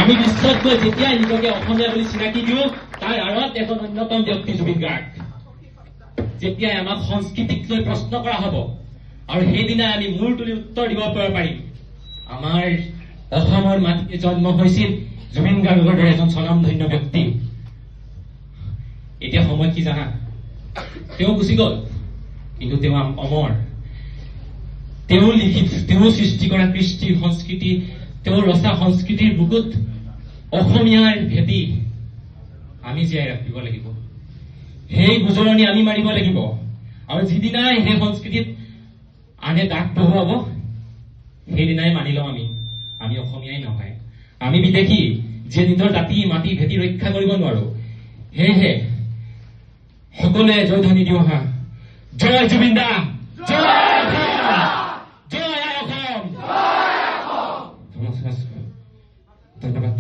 আমি বিশ্বত গৈ যেতিয়াই নিজকে অসমীয়া বুলি চিনাকি দিওঁ তাৰ আঁৰত এজন অন্যতম ব্যক্তি জুবিন গাৰ্গ। যেতিয়াই আমাক সংস্কৃতিক লৈ প্ৰশ্ন কৰা হ'ব আৰু সেইদিনাই আমি মূৰ তুলি উত্তৰ দিব পাৰিম, আমাৰ অসমৰ মাটিতে জন্ম হৈছিল জুবিন গাৰ্গৰ দৰে এজন স্বনামধন্য ব্যক্তি। এতিয়া সময় কি জানা? তেওঁ গুচি গ'ল, কিন্তু তেওঁ অমৰ। তেওঁ সৃষ্টি কৰা কৃষ্টি সংস্কৃতি, তেওঁৰ ৰচা সংস্কৃতিৰ বুকুত অসমীয়াৰ ভেটি আমি জীয়াই ৰাখিব লাগিব। সেই গুজৰণি আমি মাৰিব লাগিব। আৰু যিদিনাই সেই সংস্কৃতিত আনে দাগ বহুৱাব, সেইদিনাই মানি লওঁ আমি অসমীয়াই নহয়, আমি বিদেশী, যিয়ে নিজৰ জাতি মাটি ভেটি ৰক্ষা কৰিব নোৱাৰো। সেয়েহে সকলোৱে জয় ধ্বনি দিওঁ আহা। জয় জুবিন দা, জয় অসম, জয় অসম। ধন্যবাদ।